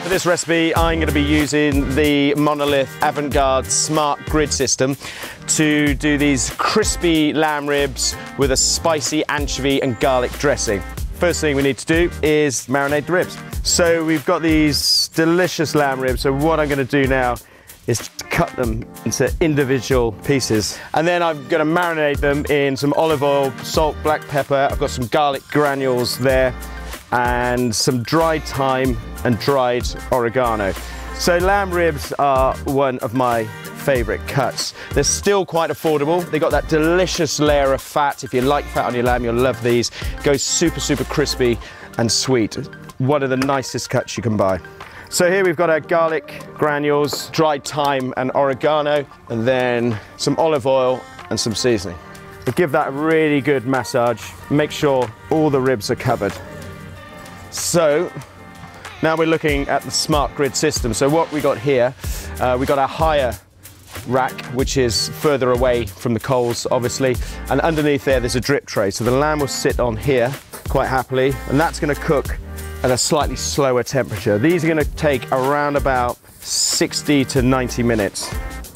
For this recipe, I'm going to be using the MONOLITH Avantgarde Smart Grid system to do these crispy lamb ribs with a spicy anchovy and garlic dressing. First thing we need to do is marinate the ribs. So we've got these delicious lamb ribs, so what I'm going to do now is cut them into individual pieces. And then I'm going to marinate them in some olive oil, salt, black pepper. I've got some garlic granules there and some dried thyme and dried oregano. So lamb ribs are one of my favourite cuts. They're still quite affordable. They've got that delicious layer of fat. If you like fat on your lamb, you'll love these. Goes super, super crispy and sweet. One of the nicest cuts you can buy. So here we've got our garlic granules, dried thyme and oregano, and then some olive oil and some seasoning. We'll give that a really good massage. Make sure all the ribs are covered. So now we're looking at the smart grid system. So what we got here, we got our higher rack, which is further away from the coals, obviously, and underneath there's a drip tray. So the lamb will sit on here quite happily, and that's going to cook at a slightly slower temperature. These are going to take around about 60 to 90 minutes.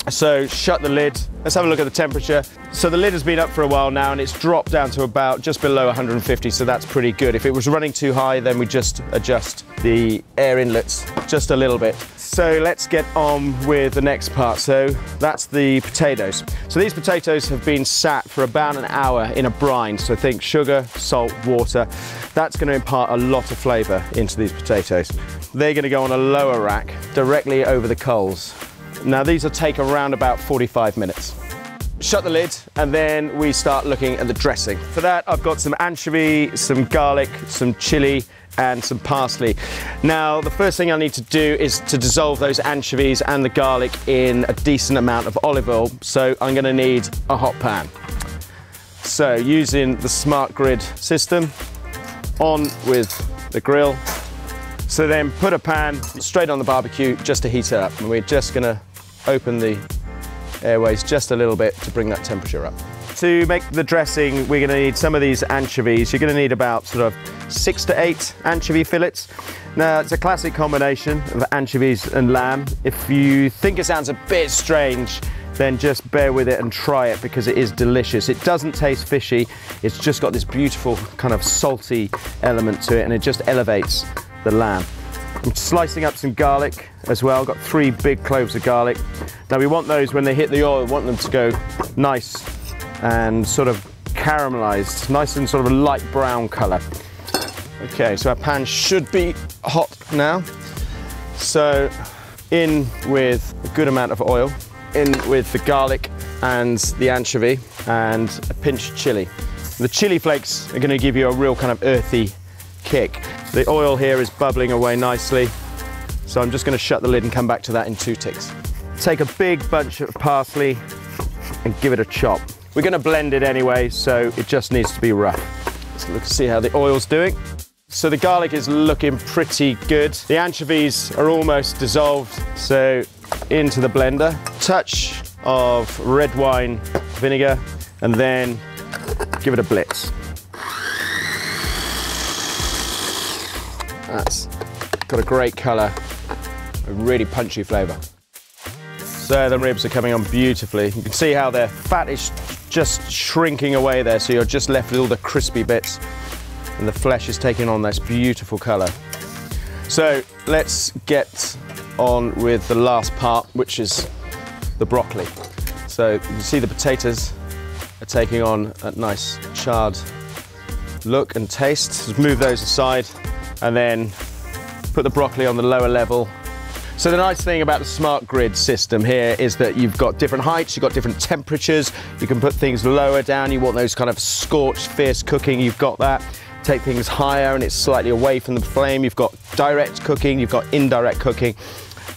So shut the lid. Let's have a look at the temperature. So the lid has been up for a while now and it's dropped down to about just below 150, so that's pretty good. If it was running too high, then we just adjust the air inlets just a little bit. So let's get on with the next part. So that's the potatoes. So these potatoes have been sat for about an hour in a brine. So think sugar, salt, water. That's going to impart a lot of flavour into these potatoes. They're going to go on a lower rack directly over the coals. Now these will take around about 45 minutes. Shut the lid and then we start looking at the dressing. For that I've got some anchovy, some garlic, some chilli and some parsley. Now the first thing I need to do is to dissolve those anchovies and the garlic in a decent amount of olive oil. So I'm going to need a hot pan. So using the smart grid system, on with the grill. So then put a pan straight on the barbecue just to heat it up, and we're just going to open the airways just a little bit to bring that temperature up. To make the dressing, we're going to need some of these anchovies. You're going to need about sort of 6 to 8 anchovy fillets. Now it's a classic combination of anchovies and lamb. If you think it sounds a bit strange, then just bear with it and try it because it is delicious. It doesn't taste fishy, it's just got this beautiful kind of salty element to it, and it just elevates the lamb. I'm slicing up some garlic as well. I've got 3 big cloves of garlic. Now we want those, when they hit the oil, we want them to go nice and sort of caramelized, nice and sort of a light brown color. Okay, so our pan should be hot now. So in with a good amount of oil, in with the garlic and the anchovy and a pinch of chili. The chili flakes are going to give you a real kind of earthy kick. The oil here is bubbling away nicely, so I'm just going to shut the lid and come back to that in 2 ticks. Take a big bunch of parsley and give it a chop. We're going to blend it anyway, so it just needs to be rough. Let's look, see how the oil's doing. So the garlic is looking pretty good. The anchovies are almost dissolved, so into the blender. Touch of red wine vinegar, and then give it a blitz. That's got a great colour, a really punchy flavour. So the ribs are coming on beautifully. You can see how their fat is just shrinking away there, so you're just left with all the crispy bits, and the flesh is taking on this beautiful colour. So let's get on with the last part, which is the broccoli. So you can see the potatoes are taking on a nice charred look and taste. Just move those aside and then put the broccoli on the lower level. So the nice thing about the smart grid system here is that you've got different heights, you've got different temperatures, you can put things lower down, you want those kind of scorched, fierce cooking, you've got that. Take things higher and it's slightly away from the flame, you've got direct cooking, you've got indirect cooking.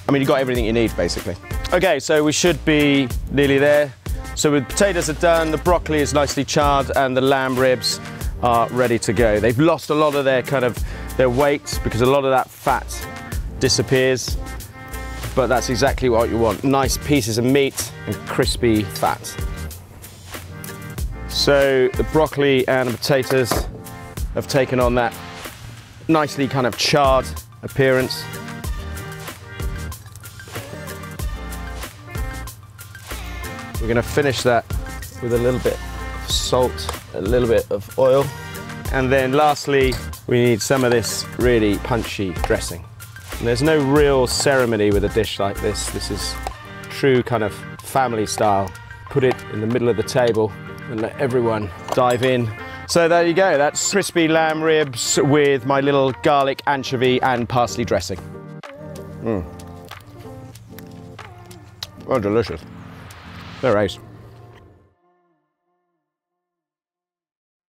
I mean, you've got everything you need, basically. Okay, so we should be nearly there. So the potatoes are done, the broccoli is nicely charred, and the lamb ribs are ready to go. They've lost a lot of their weight because a lot of that fat disappears, but that's exactly what you want. Nice pieces of meat and crispy fat. So the broccoli and the potatoes have taken on that nicely kind of charred appearance. We're going to finish that with a little bit of salt, a little bit of oil, and then lastly, we need some of this really punchy dressing. And there's no real ceremony with a dish like this. This is true kind of family style. Put it in the middle of the table and let everyone dive in. So there you go, that's crispy lamb ribs with my little garlic, anchovy and parsley dressing. Oh, delicious. They're ace.